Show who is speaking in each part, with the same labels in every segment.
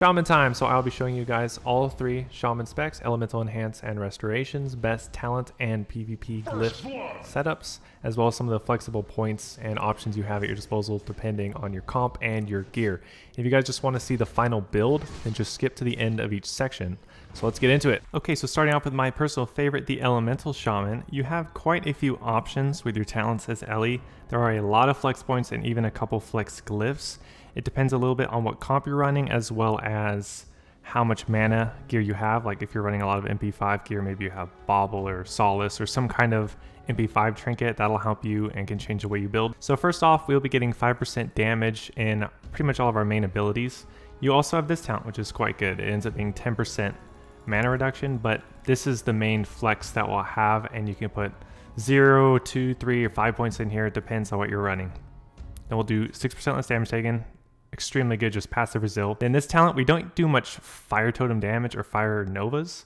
Speaker 1: Shaman time! So I'll be showing you guys all three Shaman specs: Elemental, Enhance, and Restorations, best talent and PvP glyph setups, as well as some of the flexible points and options you have at your disposal depending on your comp and your gear. If you guys just want to see the final build, then just skip to the end of each section. So let's get into it. Okay, so starting off with my personal favorite, the Elemental Shaman, you have quite a few options with your talents as Ellie. There are a lot of flex points and even a couple flex glyphs. It depends a little bit on what comp you're running, as well as how much mana gear you have. Like if you're running a lot of MP5 gear, maybe you have Bauble or Solace or some kind of MP5 trinket that'll help you and can change the way you build. So first off, we'll be getting 5% damage in pretty much all of our main abilities. You also have this talent, which is quite good. It ends up being 10% mana reduction, but this is the main flex that we'll have, and you can put 0, 2, 3, or 5 points in here. It depends on what you're running. Then we'll do 6% less damage taken. Extremely good, just passive resist. In this talent, we don't do much fire totem damage or fire novas,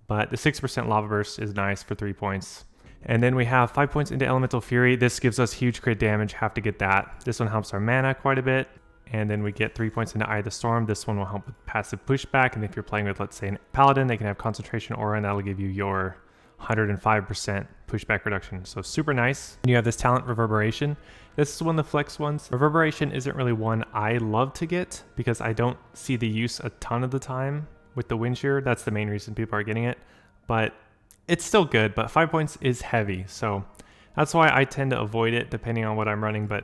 Speaker 1: but the 6% lava burst is nice for 3 points. And then we have 5 points into Elemental Fury. This gives us huge crit damage, have to get that. This one helps our mana quite a bit. And then we get 3 points into Eye of the Storm. This one will help with passive pushback. And if you're playing with, let's say, an Paladin, they can have Concentration Aura, and that'll give you your 105% pushback reduction. So super nice. And you have this talent, Reverberation. This is one of the flex ones. Reverberation isn't really one I love to get because I don't see the use a ton of the time with the Wind Shear. That's the main reason people are getting it. But it's still good, but 5 points is heavy. So that's why I tend to avoid it depending on what I'm running. But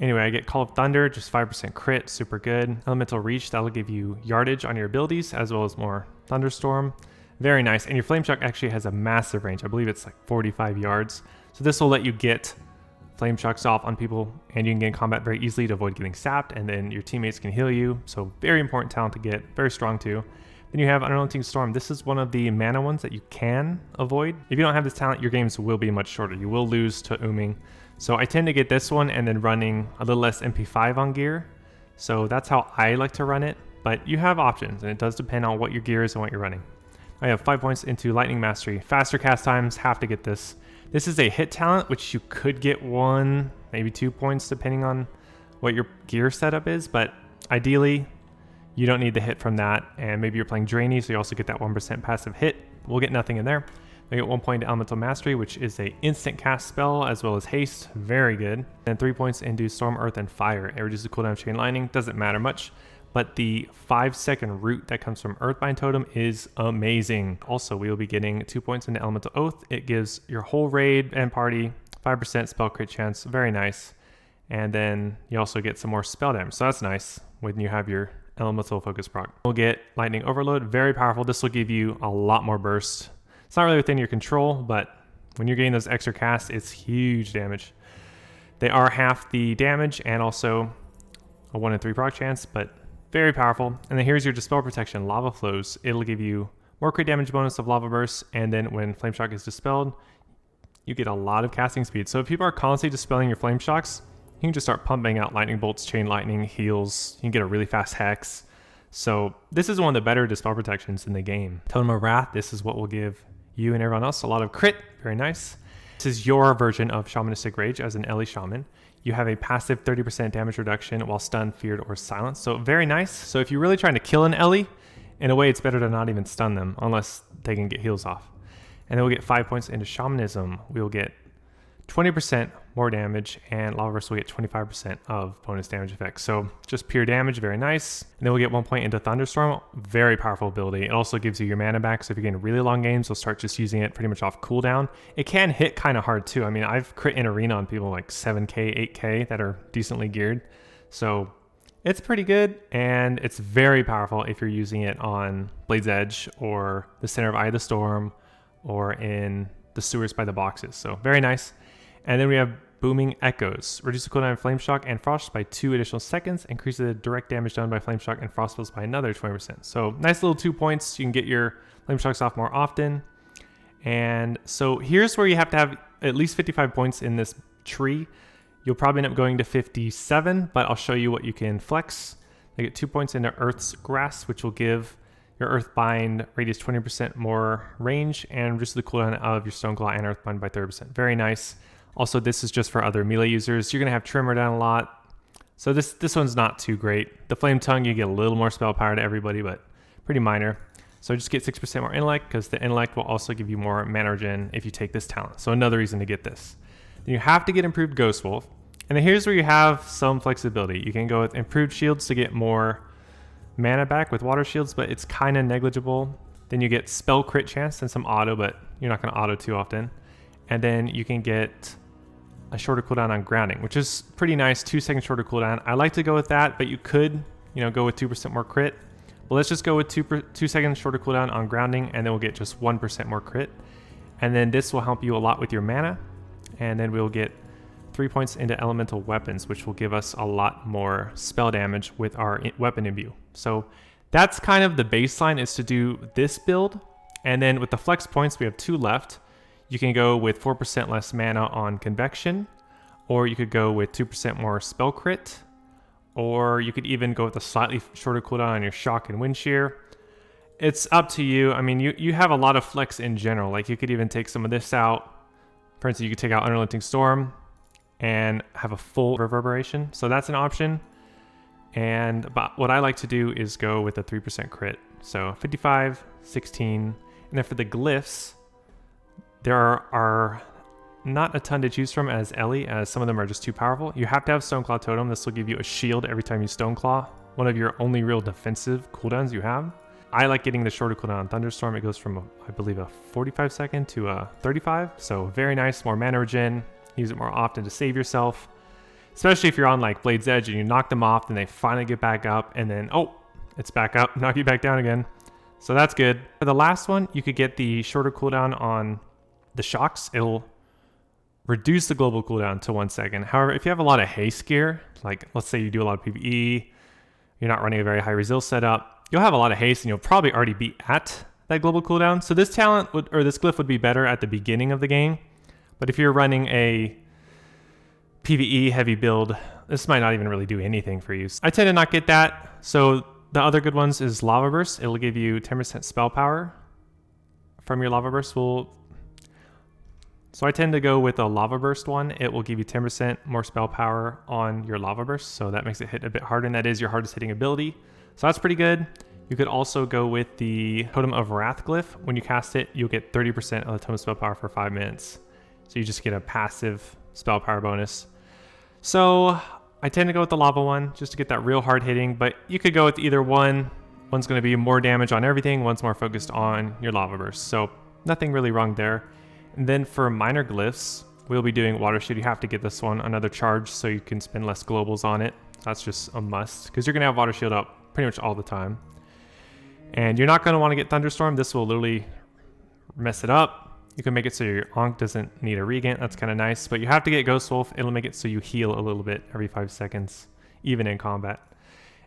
Speaker 1: anyway, I get Call of Thunder, just 5% crit, super good. Elemental Reach, that'll give you yardage on your abilities as well as more Thunderstorm. Very nice. And your Flame Shock actually has a massive range. I believe it's like 45 yards. So this will let you get Flame Shocks off on people, and you can get in combat very easily to avoid getting sapped, and then your teammates can heal you. So very important talent to get, very strong too. Then you have Unrelenting Storm. This is one of the mana ones that you can avoid. If you don't have this talent, your games will be much shorter. You will lose to Ooming. So I tend to get this one and then running a little less MP5 on gear. So that's how I like to run it, but you have options, and it does depend on what your gear is and what you're running. I have 5 points into Lightning Mastery. Faster cast times, have to get this. This is a hit talent, which you could get 1, maybe 2 points depending on what your gear setup is, but ideally you don't need the hit from that, and maybe you're playing Drainy, so you also get that 1% passive hit. We'll get nothing in there. We get 1 point into Elemental Mastery, which is a instant cast spell as well as haste, very good. And 3 points into Storm, Earth, and Fire. It reduces the cooldown of Chain Lightning, doesn't matter much. But the 5-second root that comes from Earthbind Totem is amazing. Also, we will be getting 2 points into Elemental Oath. It gives your whole raid and party 5% spell crit chance. Very nice. And then you also get some more spell damage. So that's nice when you have your Elemental Focus proc. We'll get Lightning Overload. Very powerful. This will give you a lot more burst. It's not really within your control, but when you're getting those extra casts, it's huge damage. They are half the damage and also a 1 in 3 proc chance, but very powerful. And then here's your Dispel Protection, Lava Flows. It'll give you more crit damage bonus of Lava Burst, and then when Flame Shock is dispelled, you get a lot of casting speed. So if people are constantly dispelling your Flame Shocks, you can just start pumping out Lightning Bolts, Chain Lightning, heals. You can get a really fast Hex. So this is one of the better Dispel Protections in the game. Totem of Wrath, this is what will give you and everyone else a lot of crit. Very nice. This is your version of Shamanistic Rage as an Ellie Shaman. You have a passive 30% damage reduction while stunned, feared, or silenced. So very nice. So if you're really trying to kill an Ellie, in a way it's better to not even stun them unless they can get heals off. And then we'll get 5 points into Shamanism. We'll get 20% more damage, and Lava Burst will get 25% of bonus damage effects. So just pure damage, very nice. And then we'll get 1 point into Thunderstorm. Very powerful ability. It also gives you your mana back, so if you're getting really long games, you'll start just using it pretty much off cooldown. It can hit kind of hard too. I mean, I've crit in Arena on people like 7k, 8k that are decently geared. So it's pretty good, and it's very powerful if you're using it on Blade's Edge or the center of Eye of the Storm or in the sewers by the boxes. So very nice. And then we have Booming Echoes. Reduce the cooldown of Flame Shock and Frost by 2 additional seconds. Increase the direct damage done by Flame Shock and Frost spells by another 20%. So nice little 2 points. You can get your Flame Shocks off more often. And so here's where you have to have at least 55 points in this tree. You'll probably end up going to 57, but I'll show you what you can flex. They get 2 points into Earth's Grasp, which will give your Earthbind radius 20% more range and reduce the cooldown of your Stoneclaw and Earthbind by 30%. Very nice. Also, this is just for other melee users. You're going to have Tremor down a lot. So this one's not too great. The Flame Tongue, you get a little more spell power to everybody, but pretty minor. So just get 6% more intellect, because the intellect will also give you more mana regen if you take this talent. So another reason to get this. Then you have to get improved Ghost Wolf. And then here's where you have some flexibility. You can go with improved shields to get more mana back with water shields, but it's kind of negligible. Then you get spell crit chance and some auto, but you're not going to auto too often. And then you can get a shorter cooldown on grounding, which is pretty nice. 2 seconds shorter cooldown. I like to go with that, but you could, go with 2% more crit. But let's just go with 2 seconds shorter cooldown on grounding, and then we'll get just 1% more crit. And then this will help you a lot with your mana. And then we'll get 3 points into elemental weapons, which will give us a lot more spell damage with our weapon imbue. So that's kind of the baseline, is to do this build. And then with the flex points, we have 2 left. You can go with 4% less mana on convection, or you could go with 2% more spell crit, or you could even go with a slightly shorter cooldown on your shock and wind shear. It's up to you. I mean, you have a lot of flex in general. Like, you could even take some of this out. For instance, you could take out Unrelenting Storm and have a full reverberation. So that's an option. But what I like to do is go with a 3% crit. So 55, 16, and then for the glyphs, there are not a ton to choose from as Ellie, as some of them are just too powerful. You have to have Stoneclaw Totem. This will give you a shield every time you Stoneclaw, one of your only real defensive cooldowns you have. I like getting the shorter cooldown on Thunderstorm. It goes from, I believe, a 45 second to a 35. So very nice, more mana regen. Use it more often to save yourself. Especially if you're on like Blade's Edge and you knock them off, then they finally get back up, and then, oh, it's back up, knock you back down again. So that's good. For the last one, you could get the shorter cooldown on the shocks. It'll reduce the global cooldown to 1 second. However, if you have a lot of haste gear, like let's say you do a lot of PvE, you're not running a very high resil setup, you'll have a lot of haste and you'll probably already be at that global cooldown. So this talent would, or this glyph would be better at the beginning of the game. But if you're running a PvE heavy build, this might not even really do anything for you. I tend to not get that. So the other good ones is Lava Burst. It'll give you 10% spell power from your Lava Burst. So I tend to go with a Lava Burst one. It will give you 10% more spell power on your Lava Burst. So that makes it hit a bit harder, and that is your hardest hitting ability. So that's pretty good. You could also go with the Totem of Wrath glyph. When you cast it, you'll get 30% of the totem spell power for 5 minutes. So you just get a passive spell power bonus. So I tend to go with the lava one just to get that real hard hitting, but you could go with either one. One's going to be more damage on everything. One's more focused on your lava burst. So nothing really wrong there. And then for minor glyphs, we'll be doing water shield. You have to get this one, another charge, so you can spend less globals on it. That's just a must, because you're going to have water shield up pretty much all the time. And you're not going to want to get thunderstorm. This will literally mess it up. You can make it so your Ankh doesn't need a regant. That's kind of nice. But you have to get Ghost Wolf. It'll make it so you heal a little bit every 5 seconds, even in combat.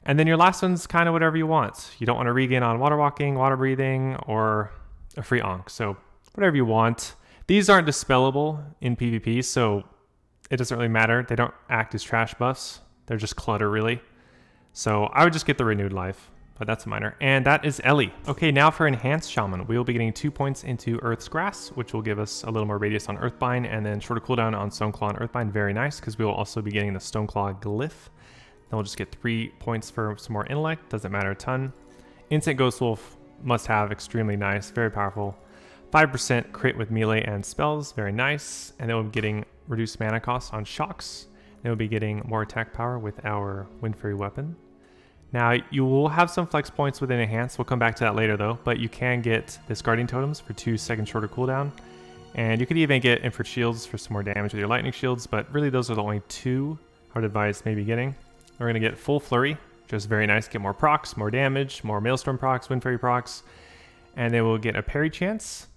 Speaker 1: And then your last one's kind of whatever you want. You don't want to regain on water walking, water breathing, or a free Ankh. So whatever you want. These aren't dispellable in PvP, so it doesn't really matter. They don't act as trash buffs. They're just clutter, really. So I would just get the renewed life. But that's minor. And that is Ellie. Okay, now for Enhanced Shaman. We will be getting 2 points into Earth's Grass, which will give us a little more radius on Earthbind, and then shorter cooldown on Stoneclaw and Earthbind. Very nice, because we will also be getting the Stoneclaw Glyph. Then we'll just get 3 points for some more intellect. Doesn't matter a ton. Instant Ghost Wolf, must have, extremely nice, very powerful. 5% crit with melee and spells, very nice. And then we'll be getting reduced mana cost on shocks. Then we'll be getting more attack power with our Wind Fury weapon. Now, you will have some flex points within Enhanced. We'll come back to that later, though. But you can get this Guardian Totems for 2 seconds shorter cooldown. And you could even get Infert Shields for some more damage with your Lightning Shields. But really, those are the only 2 I would advise maybe getting. We're going to get Full Flurry, just very nice. Get more procs, more damage, more Maelstrom procs, Wind Fury procs. And then we'll get a Parry Chance.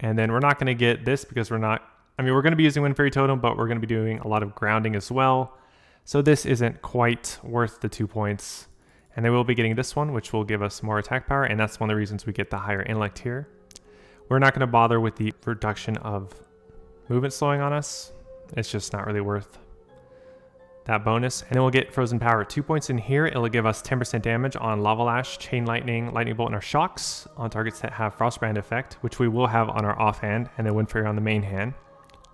Speaker 1: And then we're not going to get this because we're not... I mean, we're going to be using Wind Fury Totem, but we're going to be doing a lot of grounding as well. So this isn't quite worth the 2 points. And then we'll be getting this one, which will give us more attack power, and that's one of the reasons we get the higher intellect here. We're not going to bother with the reduction of movement slowing on us. It's just not really worth that bonus. And then we'll get Frozen Power. 2 points in here. It'll give us 10% damage on Lava Lash, Chain Lightning, Lightning Bolt, and our shocks on targets that have Frostbrand effect, which we will have on our offhand, and then Wind Fury on the main hand.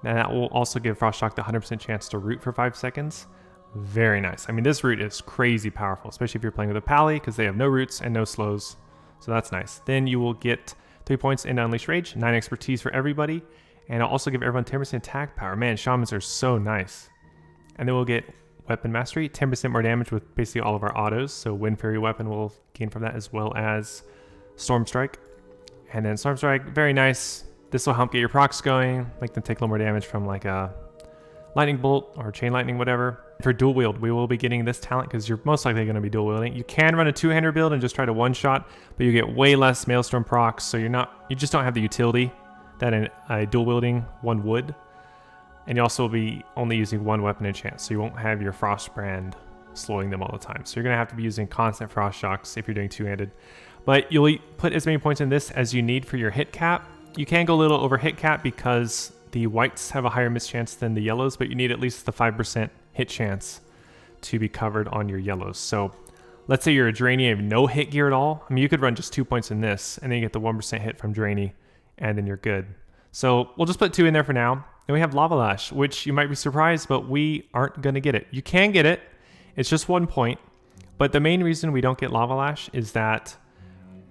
Speaker 1: And that will also give Frost Shock the 100% chance to root for 5 seconds. Very nice. I mean, this root is crazy powerful, especially if you're playing with a pally, because they have no roots and no slows. So that's nice. Then you will get 3 points in Unleash Rage, 9 expertise for everybody, and I'll also give everyone 10% attack power. Man, shamans are so nice. And then we'll get Weapon Mastery, 10% more damage with basically all of our autos. So Wind Fairy Weapon will gain from that, as well as Storm Strike. And then Storm Strike, very nice. This will help get your procs going, make them take a little more damage from like a Lightning Bolt or Chain Lightning, whatever. For dual wield, we will be getting this talent because you're most likely going to be dual wielding. You can run a two-hander build and just try to one-shot, but you get way less Maelstrom procs, so you just don't have the utility that a dual wielding one would. And you also will be only using one weapon in chance, so you won't have your Frost Brand slowing them all the time. So you're going to have to be using constant Frost Shocks if you're doing two-handed. But you'll put as many points in this as you need for your hit cap. You can go a little over hit cap because the whites have a higher miss chance than the yellows, but you need at least the 5% hit chance to be covered on your yellows. So let's say you're a Drainy and have no hit gear at all. I mean, you could run just 2 points in this, and then you get the 1% hit from Drainy, and then you're good. So we'll just put 2 in there for now. Then we have Lava Lash, which you might be surprised, but we aren't going to get it. You can get it. It's just 1 point. But the main reason we don't get Lava Lash is that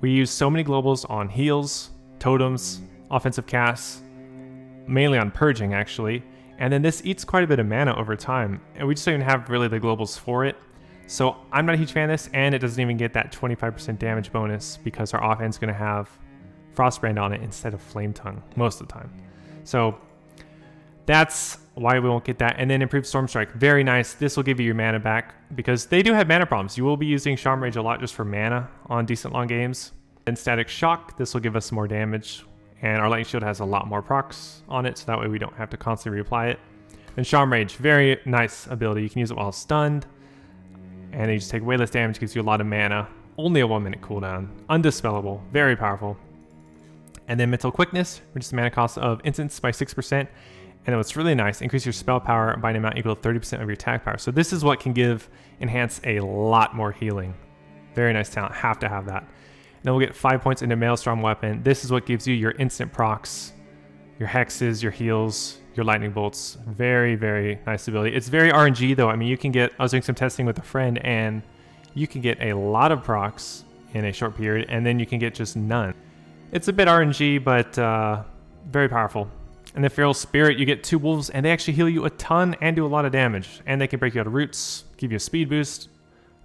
Speaker 1: we use so many globals on heals, totems, offensive casts, mainly on purging actually, and then this eats quite a bit of mana over time, and we just don't even have really the globals for it. So I'm not a huge fan of this, and it doesn't even get that 25% damage bonus because our offense is going to have Frostbrand on it instead of Flame Tongue most of the time. So that's why we won't get that. And then improved Storm Strike, very nice. This will give you your mana back because they do have mana problems. You will be using Shaman Rage a lot just for mana on decent long games. Then Static Shock, this will give us some more damage. And our Lightning Shield has a lot more procs on it, so that way we don't have to constantly reapply it. And Shaman Rage, very nice ability. You can use it while stunned, and you just take way less damage, gives you a lot of mana. Only a 1 minute cooldown. Undispellable, very powerful. And then Mental Quickness, which is the mana cost of instants by 6%. And then what's really nice, increase your spell power by an amount equal to 30% of your attack power. So this is what can give Enhance a lot more healing. Very nice talent, have to have that. Then we'll get 5 points into Maelstrom Weapon. This is what gives you your instant procs, your hexes, your heals, your lightning bolts. Very, very nice ability. It's very RNG though. I mean, you can get, I was doing some testing with a friend, and you can get a lot of procs in a short period, and then you can get just none. It's a bit RNG, but very powerful. And the Feral Spirit, you get 2 wolves, and they actually heal you a ton and do a lot of damage. And they can break you out of roots, give you a speed boost.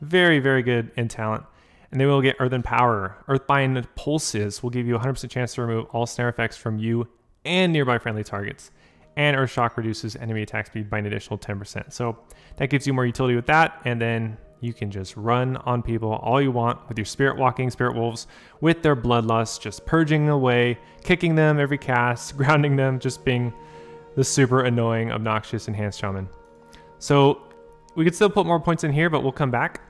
Speaker 1: Very, very good in talent. And then we'll get Earthen Power. Earthbind Pulses will give you a 100% chance to remove all snare effects from you and nearby friendly targets. And Earth Shock reduces enemy attack speed by an additional 10%. So that gives you more utility with that. And then you can just run on people all you want with your Spirit Walking Spirit Wolves with their Bloodlust, just purging away, kicking them every cast, grounding them, just being the super annoying, obnoxious Enhanced Shaman. So we could still put more points in here, but we'll come back.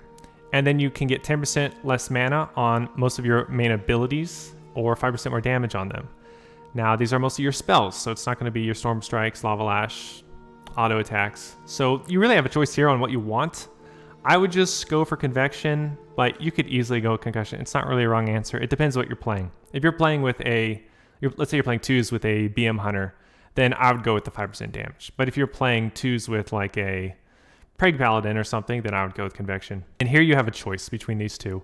Speaker 1: And then you can get 10% less mana on most of your main abilities or 5% more damage on them. Now, these are mostly your spells, so it's not going to be your Storm Strikes, Lava Lash, auto attacks. So you really have a choice here on what you want. I would just go for Convection, but you could easily go Concussion. It's not really a wrong answer. It depends what you're playing. If you're playing with let's say you're playing 2s with a BM Hunter, then I would go with the 5% damage. But if you're playing 2s with like a Prague Paladin or something, then I would go with Convection. And here you have a choice between these two.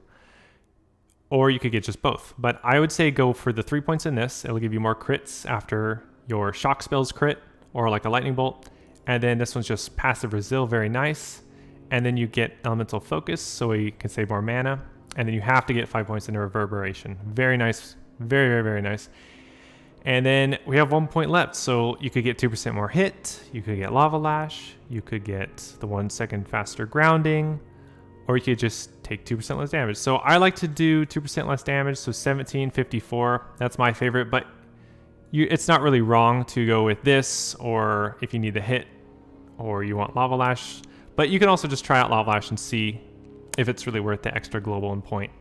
Speaker 1: Or you could get just both. But I would say go for the 3 points in this. It'll give you more crits after your shock spells crit, or like a lightning bolt. And then this one's just passive resil, very nice. And then you get elemental focus, so you can save more mana. And then you have to get 5 points into reverberation. Very nice, very, very, very nice. And then we have 1 point left, so you could get 2% more hit, you could get Lava Lash, you could get the 1 second faster grounding, or you could just take 2% less damage. So I like to do 2% less damage, so 1754, that's my favorite, but it's not really wrong to go with this, or if you need the hit, or you want Lava Lash, but you can also just try out Lava Lash and see if it's really worth the extra global and point.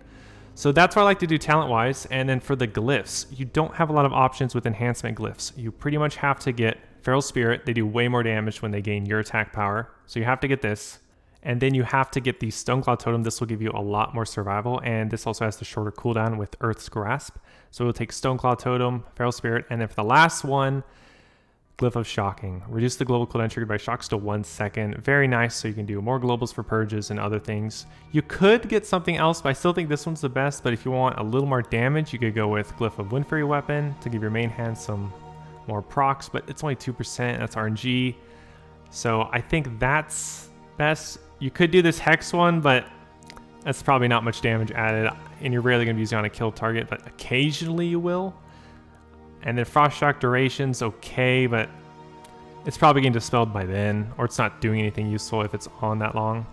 Speaker 1: So that's what I like to do talent-wise. And then for the glyphs, you don't have a lot of options with enhancement glyphs. You pretty much have to get Feral Spirit. They do way more damage when they gain your attack power. So you have to get this. And then you have to get the Stoneclaw Totem. This will give you a lot more survival. And this also has the shorter cooldown with Earth's Grasp. So we'll take Stoneclaw Totem, Feral Spirit. And then for the last one, Glyph of Shocking. Reduce the global cooldown triggered by shocks to 1 second. Very nice, so you can do more globals for purges and other things. You could get something else, but I still think this one's the best. But if you want a little more damage, you could go with Glyph of Wind Fury Weapon to give your main hand some more procs, but it's only 2%. That's RNG. So I think that's best. You could do this Hex one, but that's probably not much damage added, and you're rarely going to be using it on a kill target, but occasionally you will. And then Frost Shock duration's okay, but it's probably getting dispelled by then, or it's not doing anything useful if it's on that long.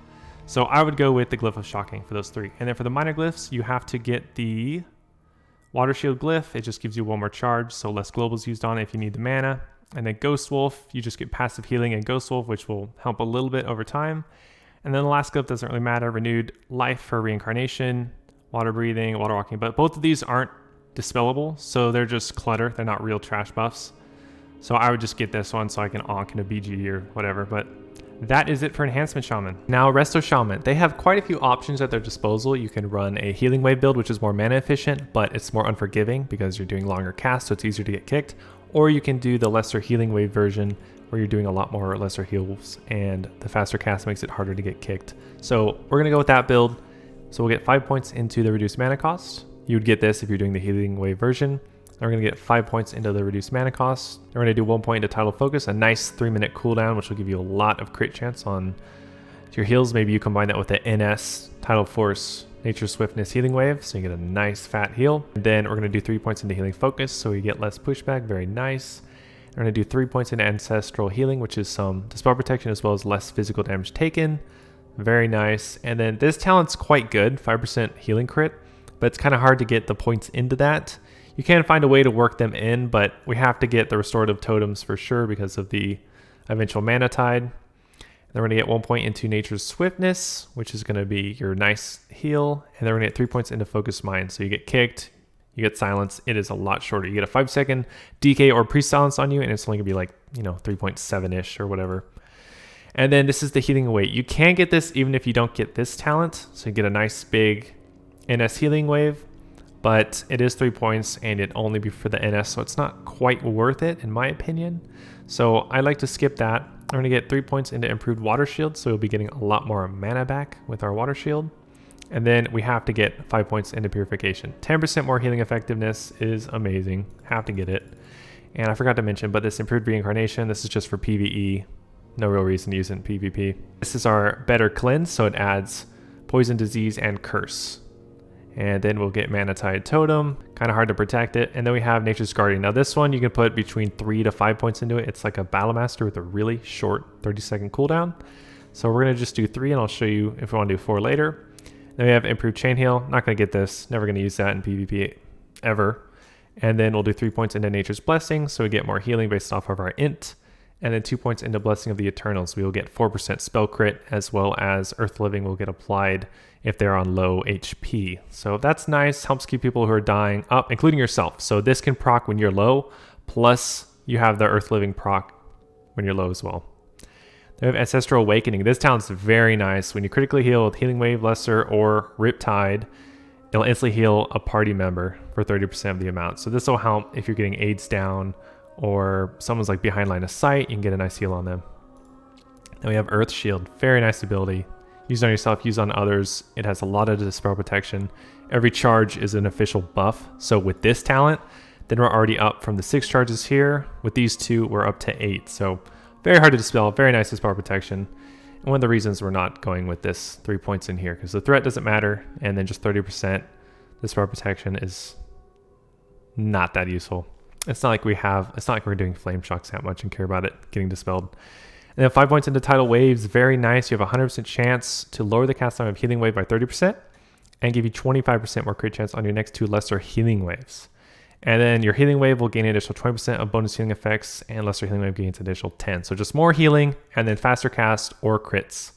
Speaker 1: So I would go with the Glyph of Shocking for those 3. And then for the minor glyphs, you have to get the Water Shield Glyph. It just gives you 1 more charge, so less globals used on it if you need the mana. And then Ghost Wolf, you just get passive healing and Ghost Wolf, which will help a little bit over time. And then the last glyph doesn't really matter. Renewed Life for Reincarnation, Water Breathing, Water Walking, but both of these aren't dispellable, so they're just clutter. They're not real trash buffs. So I would just get this one so I can onk in a BG or whatever, but that is it for Enhancement Shaman. Now Resto Shaman, they have quite a few options at their disposal. You can run a Healing Wave build, which is more mana efficient, but it's more unforgiving because you're doing longer casts, so it's easier to get kicked. Or you can do the lesser Healing Wave version where you're doing a lot more lesser heals and the faster cast makes it harder to get kicked. So we're gonna go with that build. So we'll get 5 points into the reduced mana cost. You would get this if you're doing the Healing Wave version. And we're going to get 5 points into the reduced mana cost. We're going to do 1 point into Tidal Focus, a nice 3-minute cooldown, which will give you a lot of crit chance on your heals. Maybe you combine that with the NS, Tidal Force, Nature Swiftness, Healing Wave, so you get a nice fat heal. And then we're going to do 3 points into Healing Focus, so you get less pushback, very nice. We're going to do 3 points into Ancestral Healing, which is some Dispel Protection as well as less physical damage taken. Very nice. And then this talent's quite good, 5% healing crit. But it's kind of hard to get the points into that. You can find a way to work them in, but we have to get the restorative totems for sure because of the eventual mana tide. And then we're going to get 1 point into Nature's Swiftness, which is going to be your nice heal. And then we're going to get 3 points into Focus Mind. So you get kicked, you get silence. It is a lot shorter. You get a 5-second DK or pre-silence on you, and it's only going to be like, 3.7-ish or whatever. And then this is the Healing Await. You can get this even if you don't get this talent. So you get a nice big NS Healing Wave, but it is 3 points and it only be for the NS, so it's not quite worth it in my opinion. So I like to skip that. We're going to get 3 points into Improved Water Shield, so we'll be getting a lot more mana back with our Water Shield. And then we have to get 5 points into Purification. 10% more healing effectiveness is amazing. Have to get it. And I forgot to mention, but this Improved Reincarnation, this is just for PvE. No real reason to use it in PvP. This is our Better Cleanse, so it adds Poison, Disease, and Curse. And then we'll get Mana Tide Totem, kind of hard to protect it. And then we have Nature's Guardian. Now this one, you can put between 3 to 5 points into it. It's like a Battle Master with a really short 30-second cooldown. So we're gonna just do 3 and I'll show you if we wanna do 4 later. Then we have Improved Chain Heal. Not gonna get this, never gonna use that in PvP ever. And then we'll do 3 points into Nature's Blessing, so we get more healing based off of our int. And then 2 points into Blessing of the Eternals. We will get 4% spell crit, as well as Earth Living will get applied if they're on low HP. So that's nice, helps keep people who are dying up, including yourself. So this can proc when you're low, plus you have the Earth Living proc when you're low as well. They have Ancestral Awakening. This talent's very nice. When you critically heal with Healing Wave, Lesser, or Riptide, it'll instantly heal a party member for 30% of the amount. So this will help if you're getting aids down, or someone's like behind line of sight, you can get a nice heal on them. Then we have Earth Shield, very nice ability. Use on yourself, use on others. It has a lot of dispel protection. Every charge is an official buff. So with this talent, then we're already up from the 6 charges here. With these 2, we're up to 8. So very hard to dispel, very nice dispel protection. And one of the reasons we're not going with this 3 points in here, because the threat doesn't matter, and then just 30% dispel protection is not that useful. It's not like we're doing flame shocks that much and care about it getting dispelled. And then 5 points into Tidal Waves, very nice. You have a 100% chance to lower the cast time of Healing Wave by 30% and give you 25% more crit chance on your next 2 lesser Healing Waves. And then your Healing Wave will gain an additional 20% of bonus healing effects, and lesser Healing Wave gains an additional 10. So just more healing and then faster cast or crits.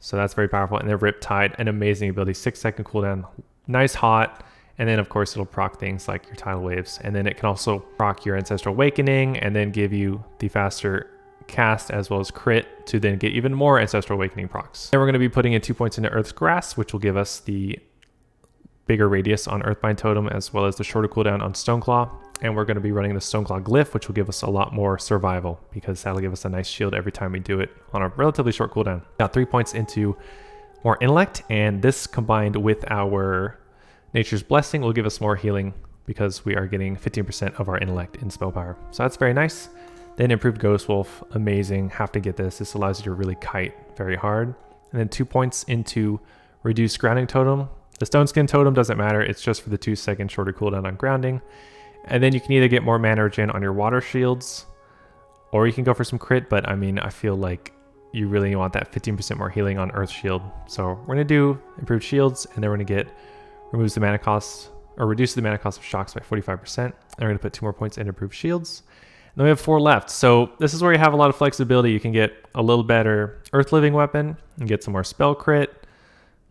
Speaker 1: So that's very powerful. And then Riptide, an amazing ability, 6-second cooldown, nice hot. And then of course it'll proc things like your Tidal Waves. And then it can also proc your Ancestral Awakening and then give you the faster cast as well as crit to then get even more Ancestral Awakening procs. Then we're going to be putting in 2 points into Earth's Grasp, which will give us the bigger radius on Earthbind Totem, as well as the shorter cooldown on Stoneclaw. And we're going to be running the Stoneclaw Glyph, which will give us a lot more survival, because that'll give us a nice shield every time we do it on a relatively short cooldown. Got 3 points into more intellect, and this combined with our Nature's Blessing will give us more healing, because we are getting 15% of our intellect in spell power. So that's very nice. Then improved Ghost Wolf, amazing. Have to get this. This allows you to really kite very hard. And then 2 points into reduced grounding totem. The Stone Skin totem doesn't matter. It's just for the 2-second shorter cooldown on grounding. And then you can either get more mana regen on your water shields, or you can go for some crit. But I mean, I feel like you really want that 15% more healing on Earth Shield. So we're gonna do improved shields, and then we're gonna get removes the mana cost, or reduces the mana cost of shocks by 45%. And we're gonna put 2 more points in improved shields. And then we have 4 left. So this is where you have a lot of flexibility. You can get a little better Earth Living weapon and get some more spell crit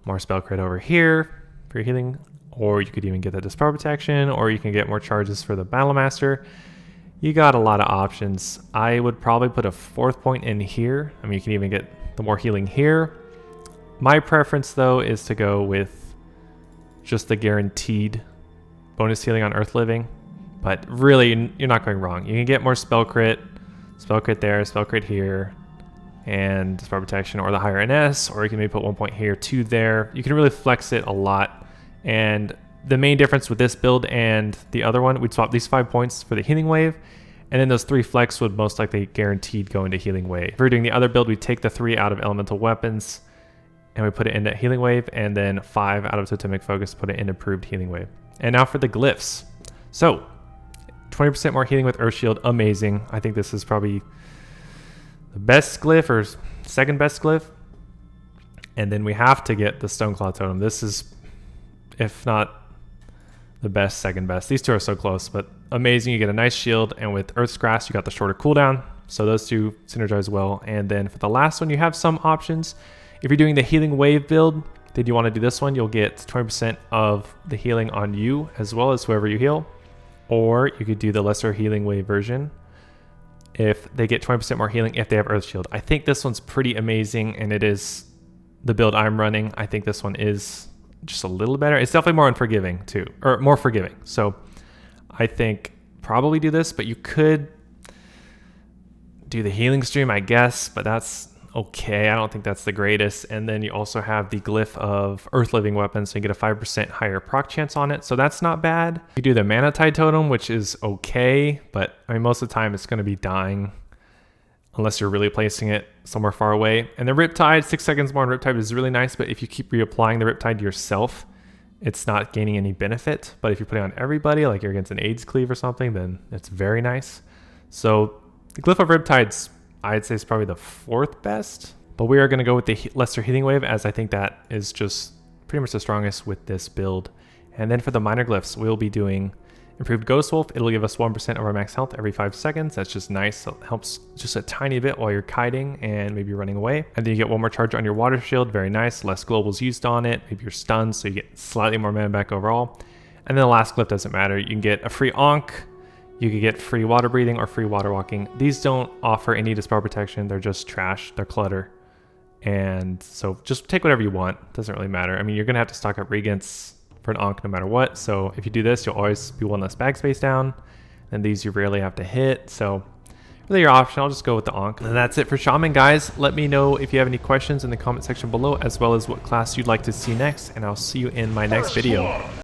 Speaker 1: over here for your healing, or you could even get that Dispel Protection, or you can get more charges for the Battle Master. You got a lot of options. I would probably put a 4th point in here. I mean, you can even get the more healing here. My preference though is to go with just the guaranteed bonus healing on Earth Living, but really you're not going wrong. You can get more spell crit there, spell crit here, and Dispel Protection, or the higher NS, or you can maybe put 1 point here, 2 there. You can really flex it a lot. And the main difference with this build and the other one, we'd swap these 5 points for the healing wave, and then those 3 flex would most likely guaranteed go into healing wave. If we're doing the other build, we take the 3 out of elemental weapons and we put it into healing wave, and then 5 out of totemic focus, put it in improved healing wave. And now for the glyphs. So 20% more healing with Earth Shield, amazing. I think this is probably the best glyph, or second best glyph. And then we have to get the Stoneclaw Totem. This is, if not the best, second best. These two are so close, but amazing. You get a nice shield, and with Earth's Grasp, you got the shorter cooldown. So those two synergize well. And then for the last one, you have some options. If you're doing the healing wave build, then you want to do this one. You'll get 20% of the healing on you, as well as whoever you heal. Or you could do the lesser healing wave version, if they get 20% more healing if they have Earth Shield. I think this one's pretty amazing, and it is the build I'm running. I think this one is just a little better. It's definitely more unforgiving too, or more forgiving. So I think probably do this, but you could do the healing stream, I guess, but that's okay. I don't think that's the greatest. And then you also have the glyph of Earth Living weapons, so you get a 5% higher proc chance on it, so that's not bad. You do the Mana Tide Totem, which is okay, but I mean, most of the time it's going to be dying unless you're really placing it somewhere far away. And the Riptide, 6 seconds more on Riptide is really nice, but if you keep reapplying the Riptide yourself, it's not gaining any benefit. But if you put it on everybody, like you're against an AIDS cleave or something, then it's very nice. So the Glyph of Riptide's, I'd say, is probably the 4th best, but we are going to go with the lesser healing wave, as I think that is just pretty much the strongest with this build. And then for the minor glyphs, we'll be doing improved Ghost Wolf. It'll give us 1% of our max health every 5 seconds. That's just nice. It helps just a tiny bit while you're kiting and maybe running away. And then you get 1 more charge on your water shield. Very nice. Less globals used on it. Maybe you're stunned, so you get slightly more mana back overall. And then the last glyph doesn't matter. You can get a free Ankh. You could get free water breathing or free water walking. These don't offer any dispel protection. They're just trash. They're clutter. And so just take whatever you want. Doesn't really matter. I mean, you're going to have to stock up regents for an Ankh no matter what. So if you do this, you'll always be 1 less bag space down. And these you rarely have to hit. So really your option. I'll just go with the Ankh. And that's it for Shaman, guys. Let me know if you have any questions in the comment section below, as well as what class you'd like to see next. And I'll see you in my next video.